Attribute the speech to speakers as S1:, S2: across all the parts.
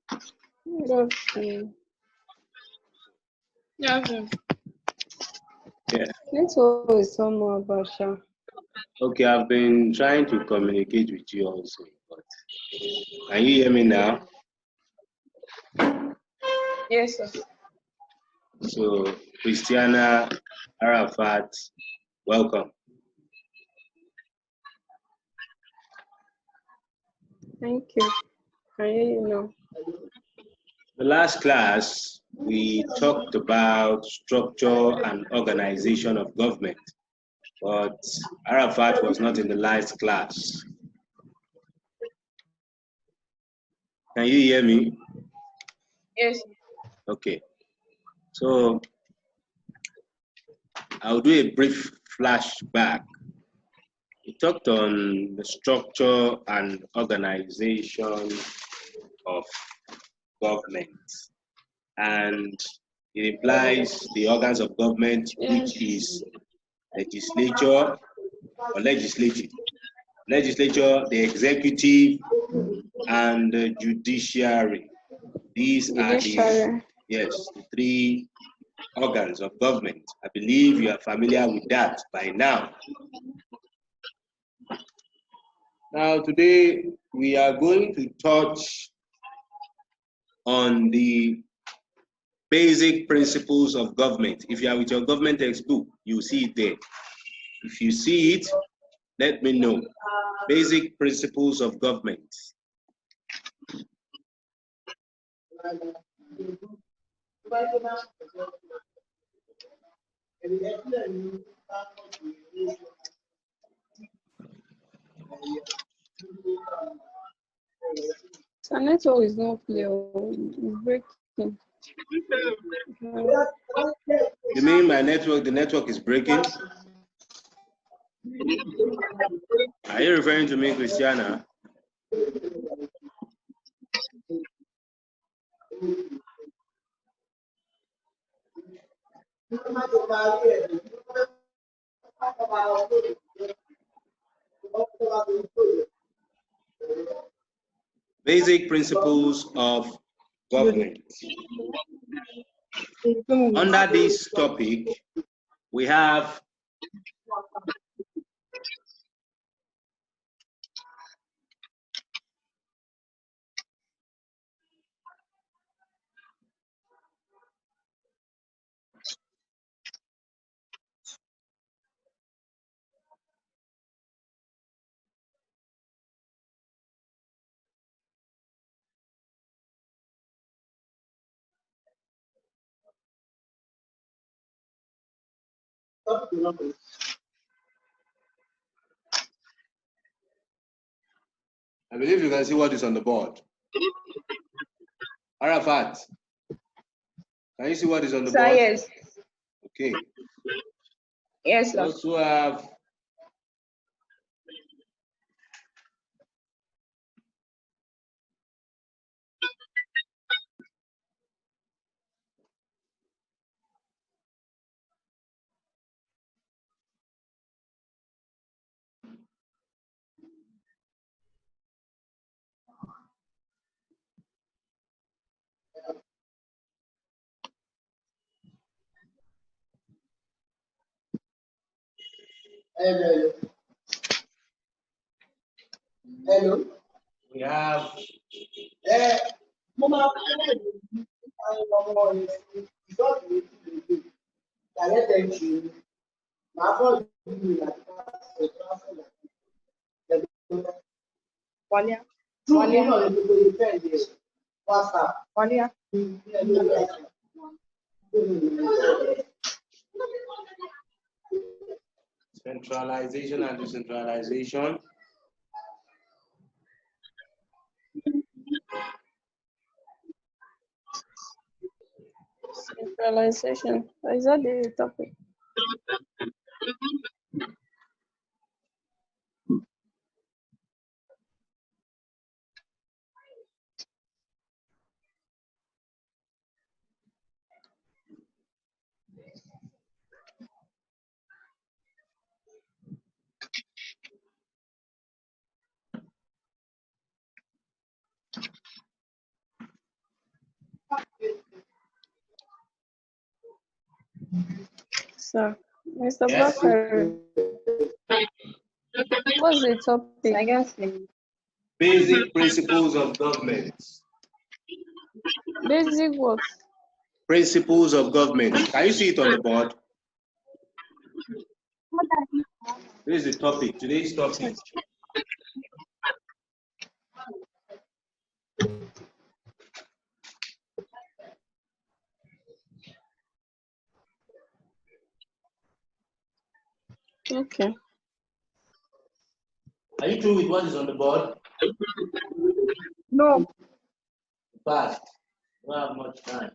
S1: Good afternoon.
S2: Yeah.
S3: Yeah.
S1: Network is somehow partial.
S3: Okay, I've been trying to communicate with you also, but can you hear me now?
S2: Yes, sir.
S3: So, Christiana Arafat, welcome.
S1: Thank you. Can you hear you now?
S3: The last class, we talked about structure and organization of government, but Arafat was not in the last class. Can you hear me?
S2: Yes.
S3: Okay. So, I'll do a brief flashback. We talked on the structure and organization of government, and it implies the organs of government, which is legislature or legislative. Legislature, the executive, and the judiciary. These are the three organs of government. I believe you are familiar with that by now. Now, today we are going to touch on the basic principles of government. If you are with your government textbook, you see it there. If you see it, let me know. Basic principles of government.
S1: So network is not clear. It's breaking.
S3: You mean my network? The network is breaking? Are you referring to me, Christiana? Basic principles of government. Under this topic, we have I believe you can see what is on the board. Arafat, can you see what is on the
S2: Sir,
S3: board?
S2: yes.
S3: Okay.
S2: Yes, sir.
S3: We also have
S4: Hello.
S3: we have
S2: Walia. Walia.
S3: centralization and decentralization.
S1: Centralization. Is that the topic? sir. Mr.
S3: Yes.
S1: Bakari, what's the topic? I guess
S3: Basic principles of government.
S1: basic what?
S3: Principles of government. Can you see it on the board? This is the topic, today's topic.
S1: Okay.
S3: Are you through with what is on the board?
S1: No.
S3: Fast. We don't have much time.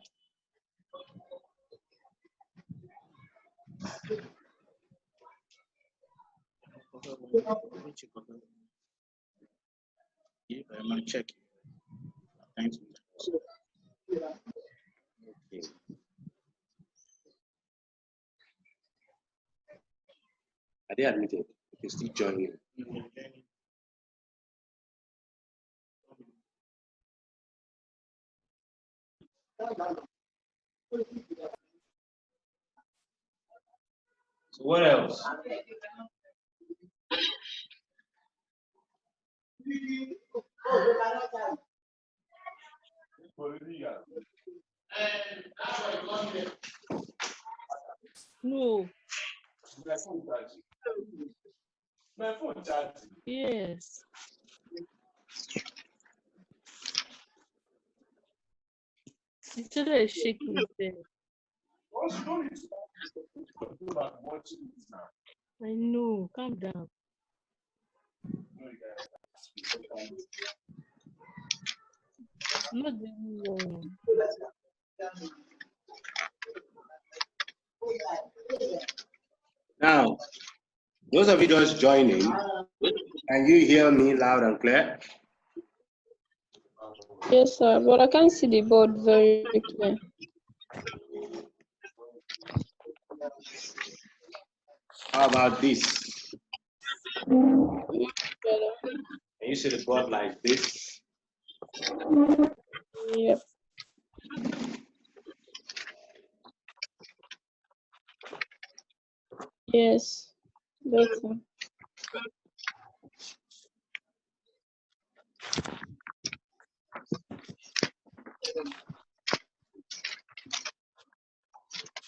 S3: I'm checking. Thanks. Okay. Are they admitted? You can still join you. So what else?
S5: No. Yes. It's really shaking there. I know. Calm down. Not the one.
S3: Now, those of you just joining, can you hear me loud and clear?
S1: Yes, sir, but I can't see the board very clear.
S3: How about this?
S1: Better.
S3: Can you see the board like this?
S1: Yep. Yes. Better.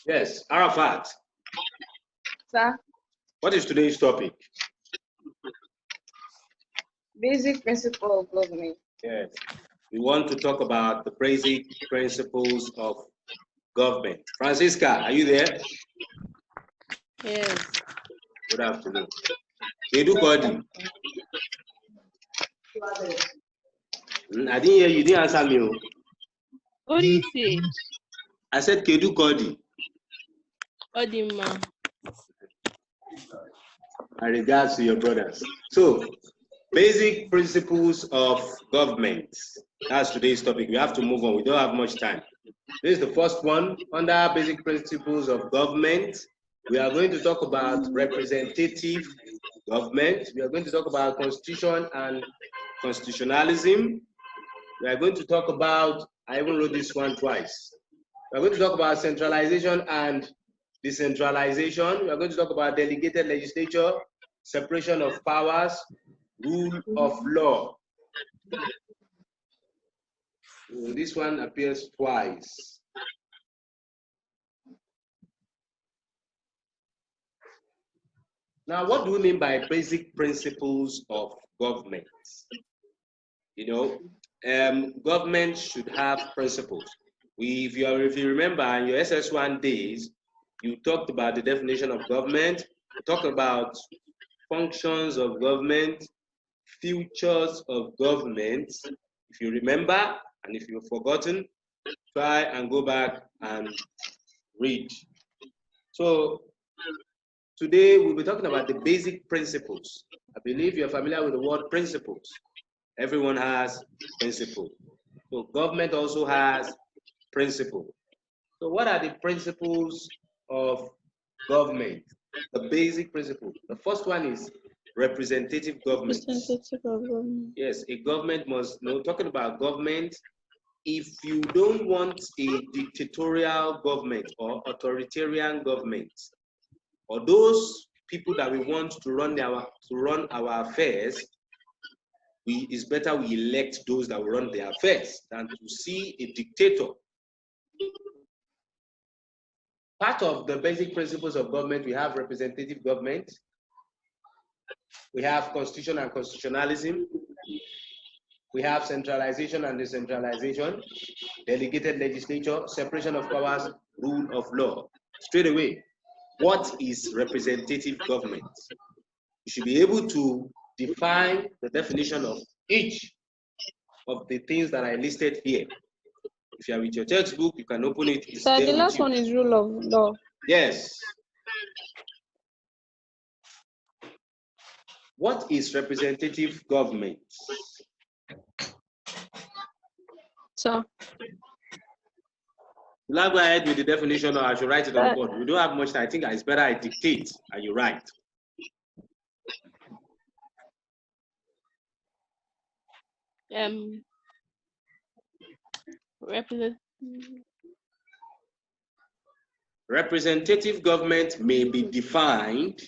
S3: Yes, Arafat.
S2: Sir,
S3: What is today's topic?
S2: basic principle of government.
S3: Yes, we want to talk about the basic principles of government. Francisca, are you there?
S5: Yes.
S3: Good afternoon. Kedu Kodi. I didn't hear you. You didn't answer me.
S5: What do you say?
S3: I said Kedu Kodi.
S5: Odima.
S3: In regards to your brothers. So, basic principles of government. That's today's topic. We have to move on. We don't have much time. This is the first one. Under basic principles of government, we are going to talk about representative government. We are going to talk about constitution and constitutionalism. We are going to talk about, I even wrote this one twice. We are going to talk about centralization and decentralization. We are going to talk about delegated legislature, separation of powers, rule of law. This one appears twice. Now, what do we mean by basic principles of government? You know, government should have principles. If you remember in your SS1 days, you talked about the definition of government, you talked about functions of government, features of government. If you remember, and if you've forgotten, try and go back and read. So today we'll be talking about the basic principles. I believe you're familiar with the word principles. Everyone has principles. So government also has principles. So what are the principles of government? The basic principle. The first one is representative government.
S1: Representative of government.
S3: Yes, a government must know. Talking about government, if you don't want a dictatorial government or authoritarian government, or those people that we want to run our affairs, it's better we elect those that will run their affairs than to see a dictator. Part of the basic principles of government, we have representative government, we have constitution and constitutionalism, we have centralization and decentralization, delegated legislature, separation of powers, rule of law. Straight away, what is representative government? You should be able to define the definition of each of the things that I listed here. If you are with your textbook, you can open it.
S1: So the last one is rule of law.
S3: Yes. What is representative government?
S1: So
S3: Will I go ahead with the definition, or I should write it on the board? We don't have much time. I think it's better I dictate and you write. Representative government may be defined.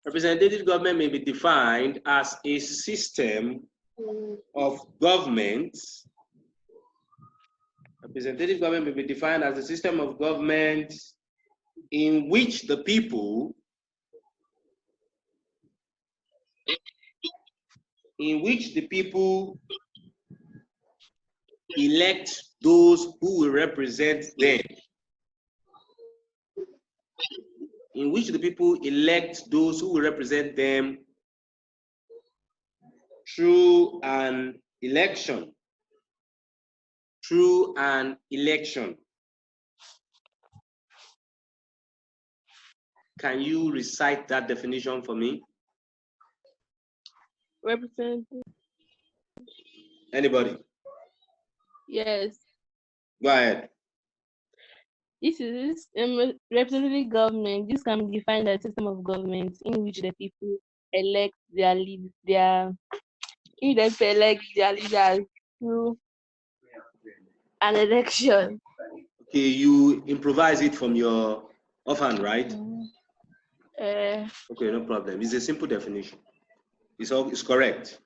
S3: Representative government may be defined as a system of government. Representative government may be defined as a system of government in which the people elect those who will represent them. In which the people elect those who will represent them through an election. Through an election. Can you recite that definition for me?
S5: Representative.
S3: Anybody?
S5: Yes.
S3: Go ahead.
S5: This is representative government. This can be defined as a system of government in which the people elect their leaders through an election.
S3: Okay, you improvise it from your offhand, right? Okay, no problem. It's a simple definition. It's correct.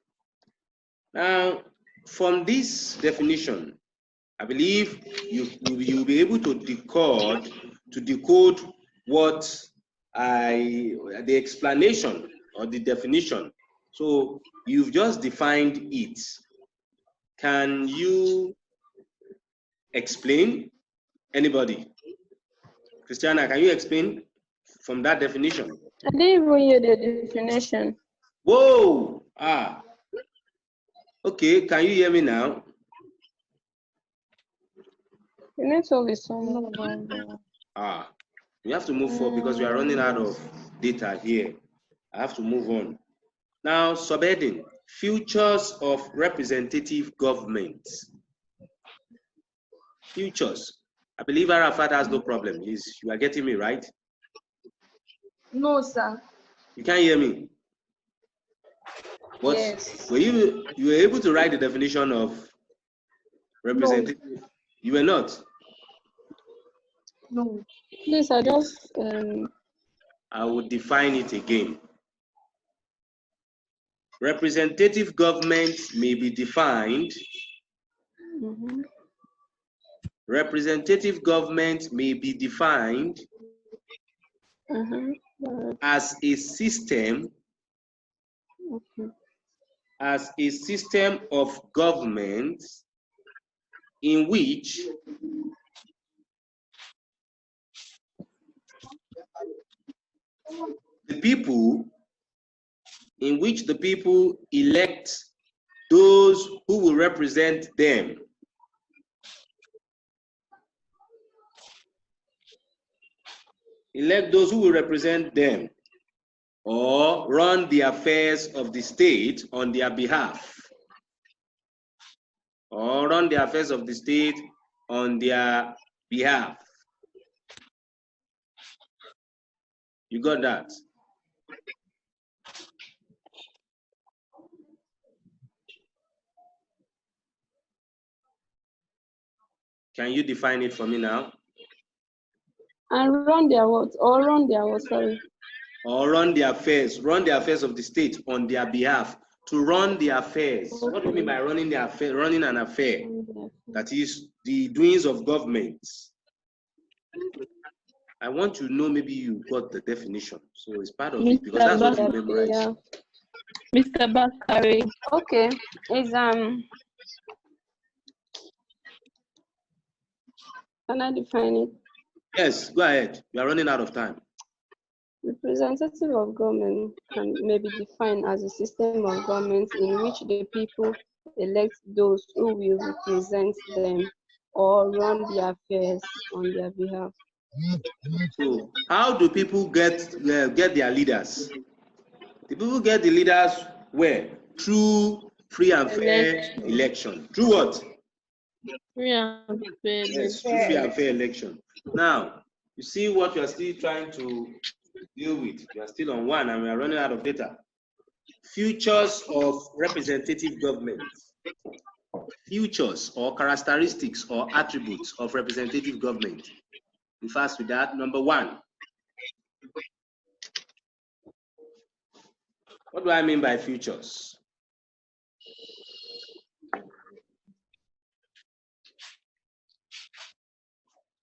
S3: Now, from this definition, I believe you'll be able to decode what the explanation or the definition. So you've just defined it. Can you explain? Anybody? Christiana, can you explain from that definition?
S1: I didn't even hear the definition.
S3: Whoa! Okay, can you hear me now?
S1: The network is so
S3: We have to move forward because we are running out of data here. I have to move on. Now, subheading, futures of representative government. Futures. I believe Arafat has no problem. You are getting me, right?
S2: No, sir.
S3: You can't hear me? But
S2: yes.
S3: Were you were able to write the definition of representative? No. You were not?
S2: No.
S1: Please, I just
S3: I will define it again. Representative government may be defined. Representative government may be defined as a system of government in which the people elect those who will represent them. Elect those who will represent them or run the affairs of the state on their behalf. Or run the affairs of the state on their behalf. You got that? Can you define it for me now?
S1: And run their what? Or run their what? Sorry.
S3: Or run the affairs of the state on their behalf. To run the affairs.
S1: Okay.
S3: What do you mean by running the affair? Running an affair.
S1: Okay.
S3: That is the doings of government. I want to know, maybe you got the definition. So it's part of it, because that's what you memorize.
S1: Yeah.
S5: Mr. Bakari.
S1: Okay. Is can I define it?
S3: Yes, go ahead. We are running out of time.
S1: Representative of government may be defined as a system of government in which the people elect those who will represent them or run their affairs on their behalf.
S3: So, how do people get their leaders? The people get the leaders where? Through free and fair election. Through what?
S5: Free and fair.
S3: Yes, through free and fair election. Now, you see what you are still trying to deal with. You are still on one, and we are running out of data. Features of representative government. Features or characteristics or attributes of representative government. We fast with that. Number one. What do I mean by features?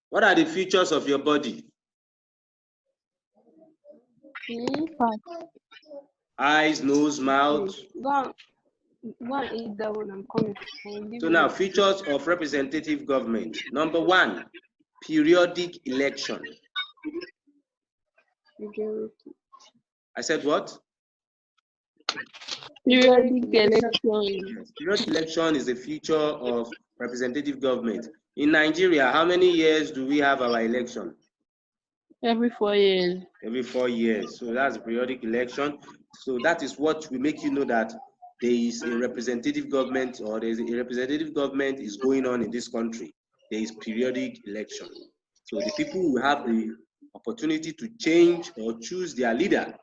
S3: What are the features of your body? Eyes, nose, mouth.
S1: Go and eat that one. I'm coming.
S3: So now, features of representative government. Number one, periodic election. I said what?
S5: Periodic election.
S3: Yes. Periodic election is a feature of representative government. In Nigeria, how many years do we have our election?
S5: Every 4 years.
S3: Every 4 years. So that's a periodic election. So that is what will make you know that there is a representative government, or there is a representative government is going on in this country. There is periodic election. So the people will have the opportunity to change or choose their leader,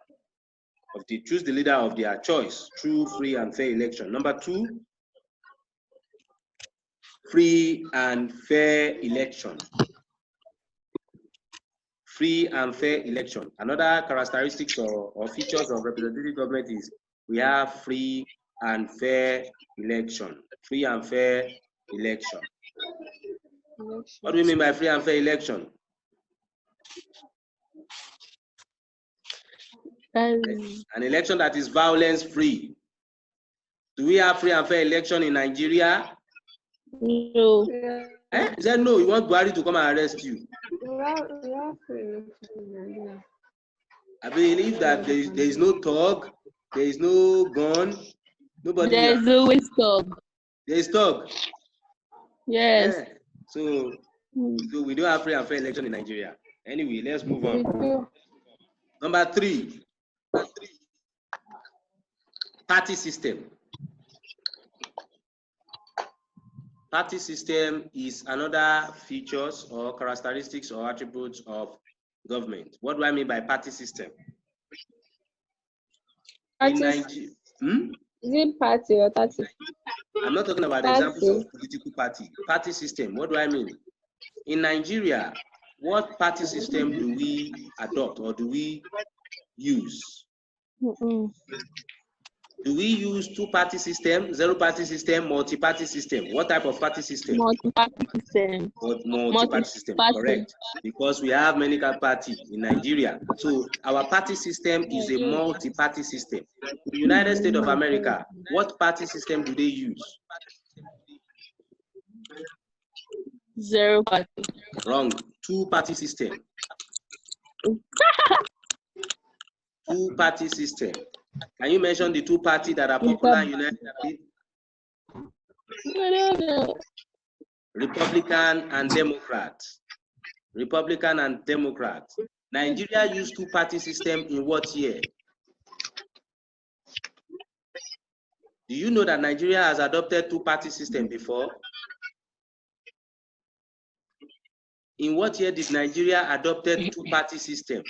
S3: choose the leader of their choice through free and fair election. Number two, free and fair election. Free and fair election. Another characteristics or features of representative government is we have free and fair election. Free and fair election. What do we mean by free and fair election? An election that is violence free. Do we have free and fair election in Nigeria?
S5: No.
S3: Eh? Is that no? You want Buhari to come and arrest you? I believe that there is no thug, there is no gun, nobody.
S5: There is always thug.
S3: There is thug.
S5: Yes.
S3: Yeah. So we don't have free and fair election in Nigeria. Anyway, let's move on. Number three, party system. Party system is another features or characteristics or attributes of government. What do I mean by party system? In Nigeria,
S1: is it party or party?
S3: I'm not talking about examples of political party. Party system, what do I mean? In Nigeria, what party system do we adopt or do we use? Do we use two-party system, zero-party system, multi-party system? What type of party system?
S5: Multi-party system.
S3: Multi-party system, correct. Because we have many parties in Nigeria. So our party system is a multi-party system. In the United States of America, what party system do they use?
S5: Zero party.
S3: Wrong. Two-party system. Two-party system. Can you mention the two parties that are popular in the United States? Republican and Democrat. Republican and Democrat. Nigeria used two-party system in what year? Do you know that Nigeria has adopted two-party system before? In what year did Nigeria adopted two-party system?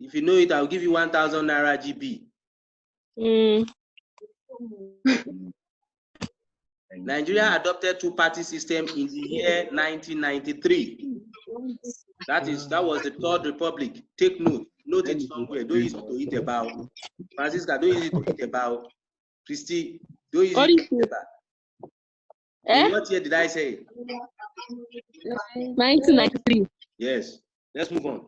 S3: If you know it, I'll give you 1,000 Naira GB. Nigeria adopted two-party system in the year 1993. That was the Third Republic. Take note. Note it somewhere. Don't use it to eat about. Francisca, don't use it to eat about. Christy, don't use it to eat about. In what year did I say?
S5: 1993.
S3: Yes. Let's move on.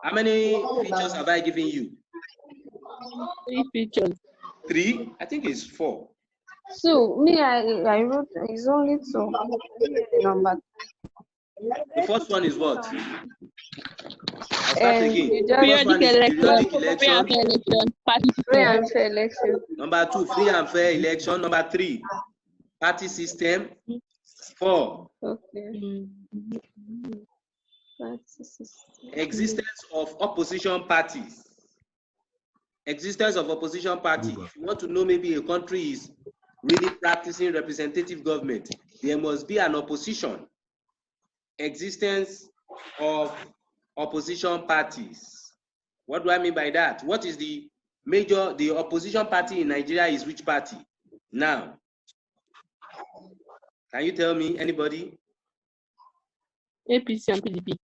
S3: How many features have I given you?
S5: 3 features.
S3: 3? I think it's 4.
S1: So me, I wrote it's only 2. Number.
S3: The first one is what? I'll start again. The first one is periodic election.
S1: Free and fair election.
S3: Number 2, free and fair election. Number 3, party system. 4,
S1: Okay.
S3: existence of opposition parties. Existence of opposition party. If you want to know maybe a country is really practicing representative government, there must be an opposition. Existence of opposition parties. What do I mean by that? What is the opposition party in Nigeria is which party? Now, can you tell me, anybody?
S5: APC and PDP.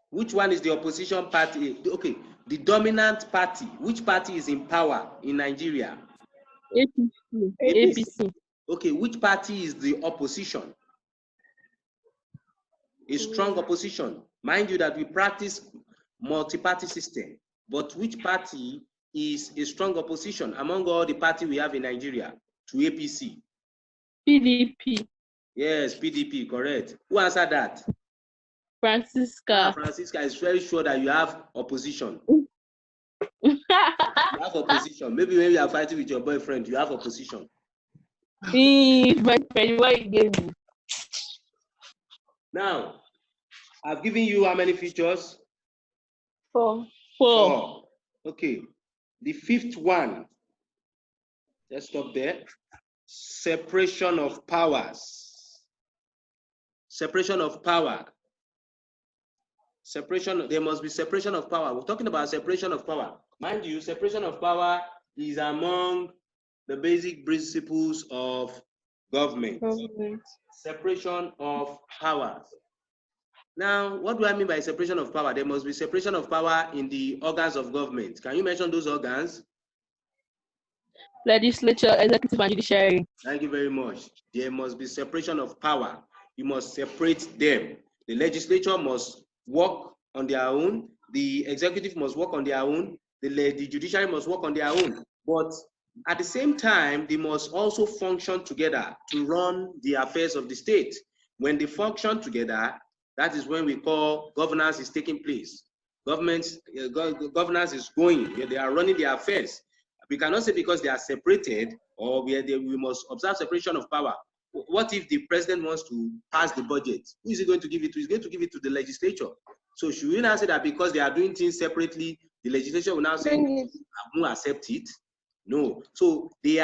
S3: Which one is the opposition party? Okay, the dominant party. Which party is in power in Nigeria?
S5: APC.
S3: Okay, which party is the opposition? A strong opposition. Mind you that we practice multi-party system, but which party is a strong opposition among all the parties we have in Nigeria to APC?
S5: PDP.
S3: Yes, PDP, correct. Who answered that?
S5: Francisca.
S3: Francisca is very sure that you have opposition. You have opposition. Maybe when you are fighting with your boyfriend, you have opposition. Now, I've given you how many features?
S1: 4.
S3: 4. Okay. The 5th one. Let's stop there. Separation of powers. Separation of power. There must be separation of power. We're talking about separation of power. Mind you, separation of power is among the basic principles of government. Separation of powers. Now, what do I mean by separation of power? There must be separation of power in the organs of government. Can you mention those organs?
S5: Legislature, executive, and judiciary.
S3: Thank you very much. There must be separation of power. You must separate them. The legislature must work on their own. The executive must work on their own. The judiciary must work on their own. But at the same time, they must also function together to run the affairs of the state. When they function together, that is when we call governance is taking place. Governance is going, they are running their affairs. We cannot say because they are separated or we must observe separation of power. What if the president wants to pass the budget? Who is he going to give it to? He's going to give it to the legislature. So should we now say that because they are doing things separately, the legislature will now say, I won't accept it? No. So the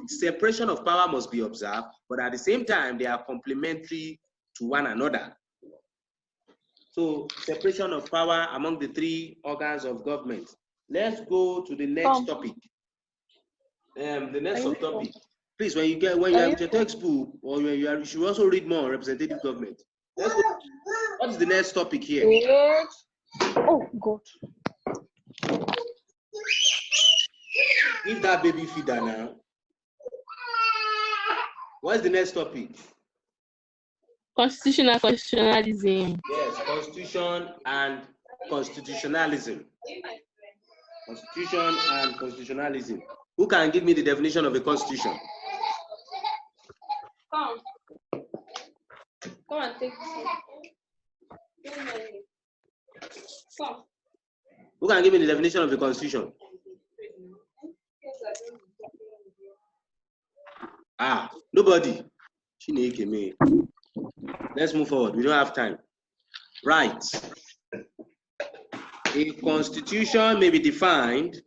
S3: separation of power must be observed, but at the same time, they are complementary to one another. So separation of power among the 3 organs of government. Let's go to the next topic. The next subtopic. Please, when you have your textbook or when you should also read more on representative government. Let's go. What is the next topic here?
S1: Oh God.
S3: Give that baby feeder now. What's the next topic?
S5: Constitution and constitutionalism.
S3: Yes, constitution and constitutionalism. Constitution and constitutionalism. Who can give me the definition of a constitution?
S1: Come and take this. Come.
S3: Who can give me the definition of a constitution? Nobody. Let's move forward. We don't have time. Right. A constitution may be defined.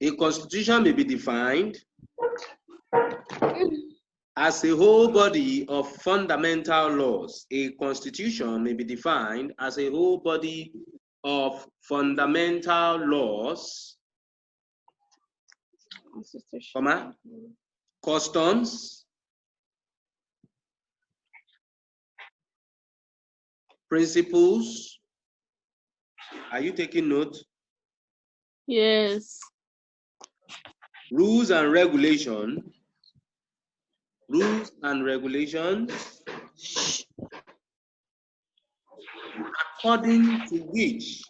S3: A constitution may be defined as a whole body of fundamental laws. A constitution may be defined as a whole body of fundamental laws comma, customs, principles. Are you taking note?
S5: Yes.
S3: Rules and regulations. Rules and regulations. According to which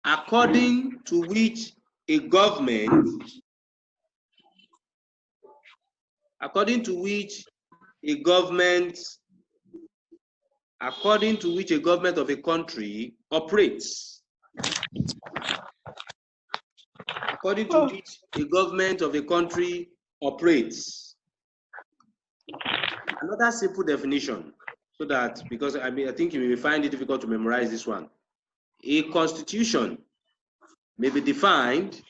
S3: according to which a government according to which a government of a country operates. According to which a government of a country operates. Another simple definition, so that, because I think you may find it difficult to memorize this one. A constitution may be defined.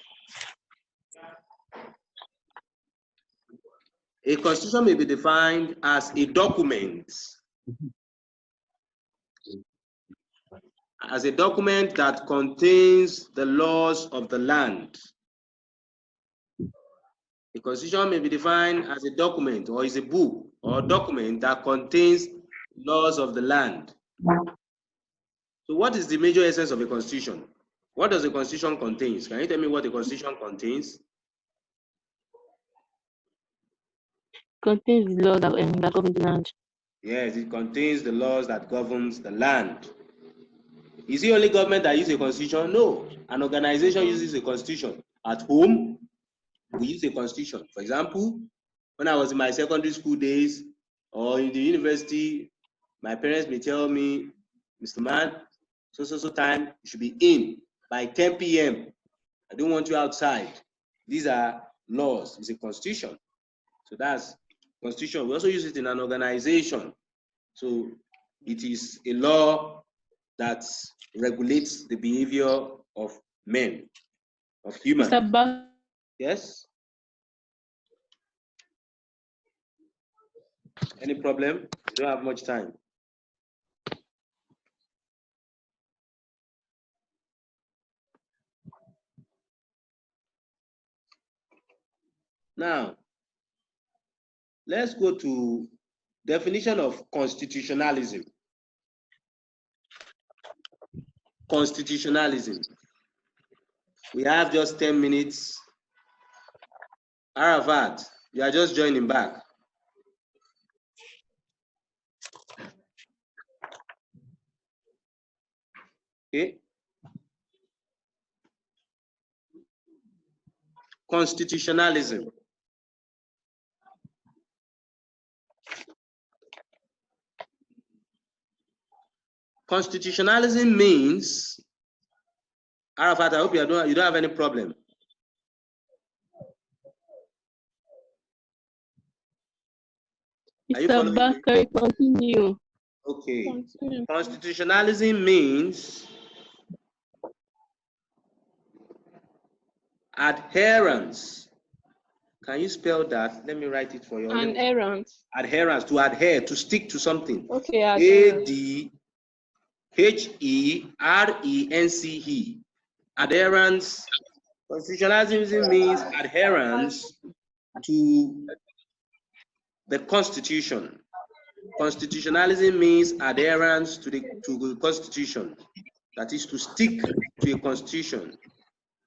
S3: A constitution may be defined as a document. As a document that contains the laws of the land. A constitution may be defined as a document, or is a book or document that contains laws of the land. So what is the major essence of a constitution? What does a constitution contain? Can you tell me what a constitution contains?
S5: Contains the law that governs the land.
S3: Yes, it contains the laws that governs the land. Is it only government that uses a constitution? No. An organization uses a constitution. At home, we use a constitution. For example, when I was in my secondary school days or in the university, my parents may tell me, Mr. Man, so time, you should be in by 10 p.m. I don't want you outside. These are laws. It's a constitution. So that's constitution. We also use it in an organization. So it is a law that regulates the behavior of men, of humans. Yes? Any problem? We don't have much time. Now, let's go to definition of constitutionalism. Constitutionalism. We have just 10 minutes. Arafat, you are just joining back. Okay. Constitutionalism. Constitutionalism means, Arafat, I hope you don't have any problem.
S5: Mr. Bakari, continue.
S3: Okay. Constitutionalism means adherence. Can you spell that? Let me write it for you.
S1: Adherence.
S3: Adherence, to adhere, to stick to something.
S1: Okay.
S3: A-D-H-E-R-E-N-C-E. Adherence. Constitutionalism means adherence to the Constitution. Constitutionalism means adherence to the Constitution. That is, to stick to a Constitution.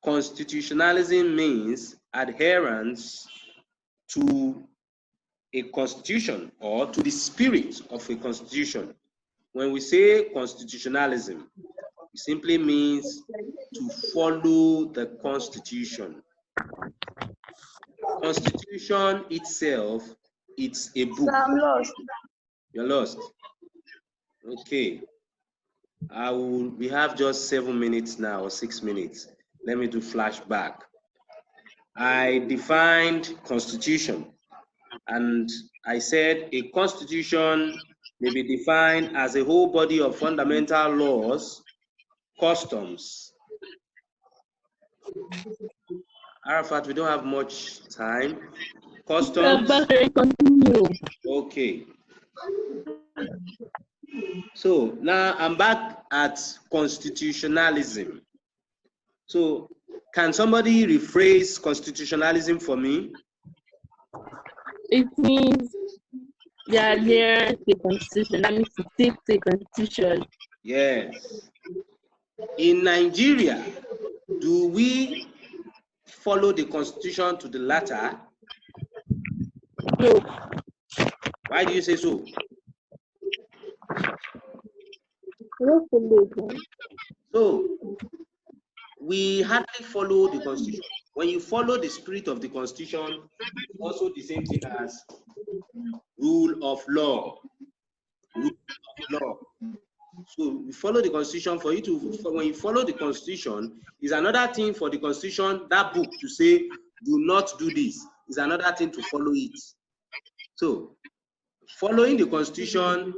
S3: Constitutionalism means adherence to a constitution or to the spirit of a constitution. When we say constitutionalism, it simply means to follow the Constitution. Constitution itself, it's a book.
S1: I'm lost.
S3: You're lost. Okay. We have just 7 minutes now, or 6 minutes. Let me do flashback. I defined constitution, and I said a constitution may be defined as a whole body of fundamental laws, customs. Arafat, we don't have much time. Customs. Okay. So now I'm back at constitutionalism. So Can somebody rephrase constitutionalism for me?
S5: It means they are near the constitution. That means to take the constitution.
S3: Yes. In Nigeria, do we follow the constitution to the letter?
S5: No.
S3: Why do you say so? So, we hardly follow the constitution. When you follow the spirit of the constitution, it's also the same thing as rule of law. Rule of law. So we follow the constitution. For you to, when you follow the constitution, is another thing for the constitution, that book, to say, do not do this, is another thing to follow it. So following the constitution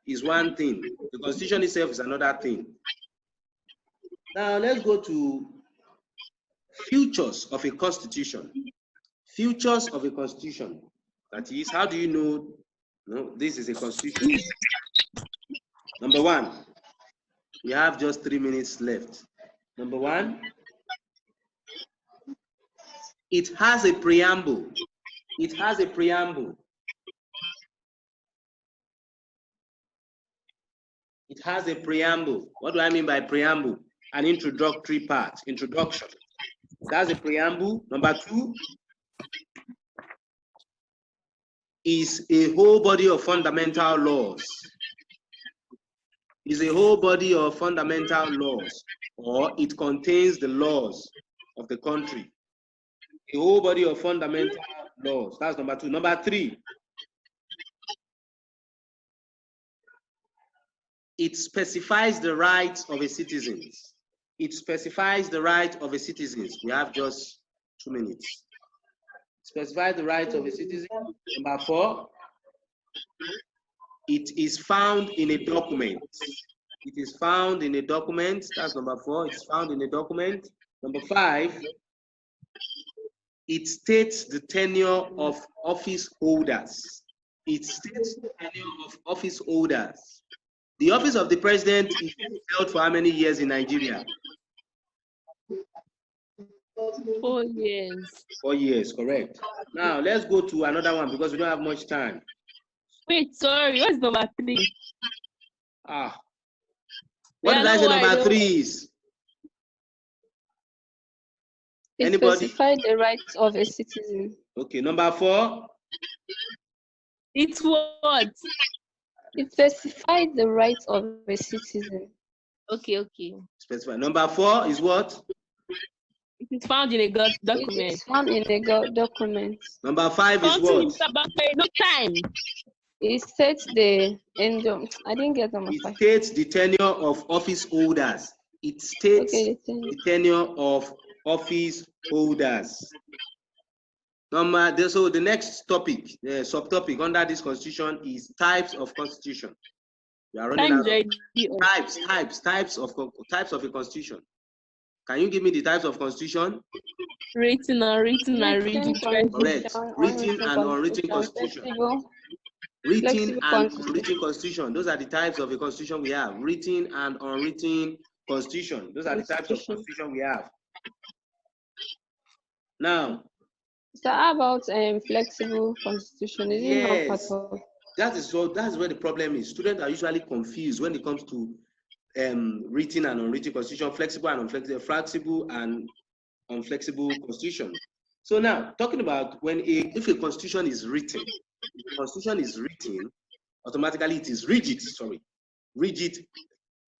S3: is one thing. The constitution itself is another thing. Now let's go to features of a constitution. Features of a constitution. That is, how do you know, no, this is a constitution? Number one, we have just 3 minutes left. Number one, it has a preamble. It has a preamble. It has a preamble. What do I mean by preamble? An introductory part, introduction. It has a preamble. Number two is a whole body of fundamental laws. Is a whole body of fundamental laws, or it contains the laws of the country. A whole body of fundamental laws. That's number two. Number three, it specifies the rights of a citizen. It specifies the right of a citizen. We have just 2 minutes. Specifies the rights of a citizen. Number four, it is found in a document. It is found in a document. That's number four. It's found in a document. Number five, it states the tenure of office holders. It states the tenure of office holders. The office of the president is held for how many years in Nigeria?
S5: 4 years.
S3: 4 years, correct. Now let's go to another one because we don't have much time.
S5: Wait, sorry, what's number 3?
S3: What
S5: Yeah,
S3: did I
S5: no
S3: say number
S5: worry,
S3: 3 is?
S1: It
S3: Anybody?
S1: specified the rights of a citizen.
S3: Okay, number 4.
S5: It's what?
S1: It specified the rights of a citizen.
S5: Okay.
S3: Specify. Number 4 is what?
S5: It is found in a document.
S1: It is found in a document.
S3: Number 5 is what?
S5: No time.
S1: It states the end of, I didn't get number 5.
S3: It states the tenure of office holders. It states the tenure of office holders. So the next topic, the subtopic under this constitution is types of constitution. We are running out of types of a constitution. Can you give me the types of constitution?
S5: Written, unwritten, and reading.
S3: Correct. Written and unwritten constitution. Written and unwritten constitution. Those are the types of a constitution we have. Written and unwritten constitution. Those are the types of constitution we have. Now,
S1: so how about flexible constitution? Is it not part of?
S3: That's where the problem is. Students are usually confused when it comes to written and unwritten constitution, flexible and unflexible constitution. So now, talking about if a constitution is written, automatically it is rigid. Rigid.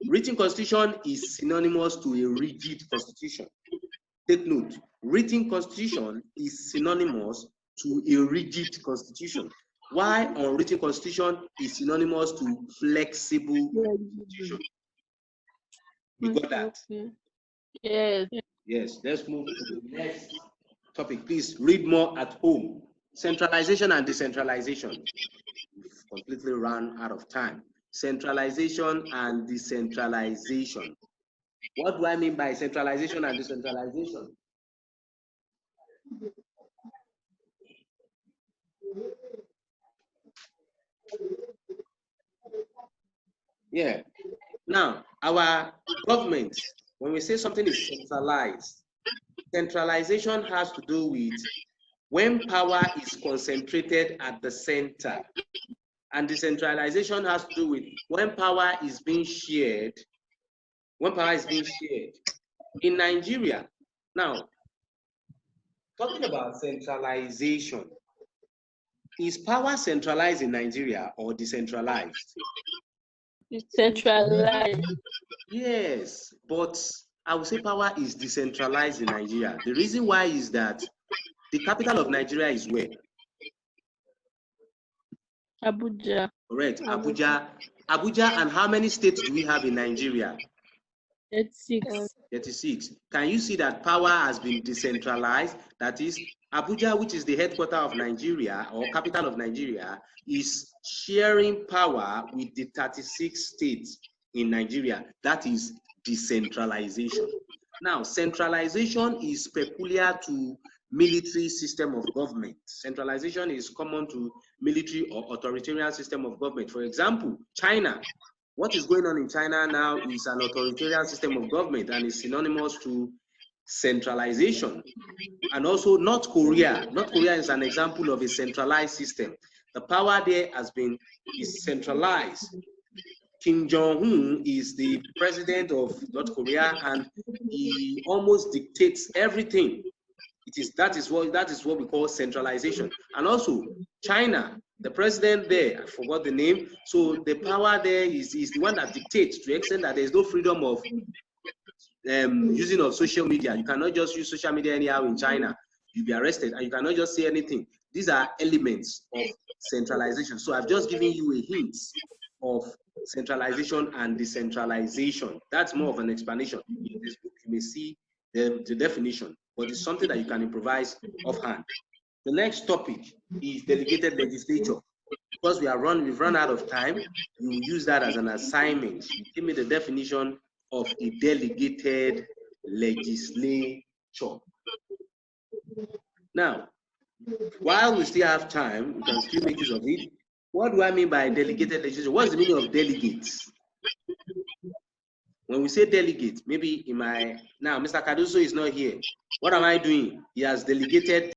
S3: Written constitution is synonymous to a rigid constitution. Take note. Written constitution is synonymous to a rigid constitution. Why unwritten constitution is synonymous to flexible constitution. You got that?
S5: Yes.
S3: Yes. Let's move to the next topic. Please read more at home. Centralization and decentralization. We've completely run out of time. Centralization and decentralization. What do I mean by centralization and decentralization? Yeah. Now, our government, when we say something is centralized, Centralization has to do with when power is concentrated at the center. And decentralization has to do with when power is being shared. When power is being shared. In Nigeria, now, talking about centralization, is power centralized in Nigeria or decentralized?
S5: Centralized.
S3: Yes, but I would say power is decentralized in Nigeria. The reason why is that the capital of Nigeria is where?
S5: Abuja.
S3: Correct, Abuja. Abuja, and how many states do we have in Nigeria?
S5: 36.
S3: 36. Can you see that power has been decentralized? That is, Abuja, which is the headquarters of Nigeria or capital of Nigeria, is sharing power with the 36 states in Nigeria. That is decentralization. Now, centralization is peculiar to military system of government. Centralization is common to military or authoritarian system of government. For example, China. What is going on in China now is an authoritarian system of government and is synonymous to centralization. And also North Korea. North Korea is an example of a centralized system. The power there is centralized. Kim Jong-un is the president of North Korea and he almost dictates everything. That is what we call centralization. And also China, the president there, I forgot the name. So the power there is the one that dictates to the extent that there is no freedom of using of social media. You cannot just use social media anyhow in China. You'll be arrested and you cannot just say anything. These are elements of centralization. So I've just given you a hint of centralization and decentralization. That's more of an explanation. In this book, you may see the definition, but it's something that you can improvise offhand. The next topic is delegated legislature. Because we've run out of time, we will use that as an assignment. Give me the definition of a delegated legislature. Now, while we still have time, we can still make use of it. What do I mean by delegated legislature? What's the meaning of delegates? When we say delegate, maybe now Mr. Cardoso is not here. What am I doing? He has delegated